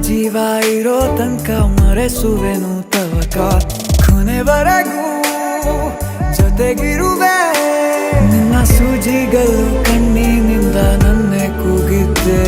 ಜೀವ ಇರೋ ತನಕ ಮರೆಸುವೆನು ತವಕ ಕೊನೆವರೆಗೂ ಜೊತೆಗಿರುವೆ ನಿನ್ನ ಸೂಜಿಗಳು ಕಣ್ಣಿನಿಂದ ನನ್ನೆ ಕೂಗಿದ್ದೆ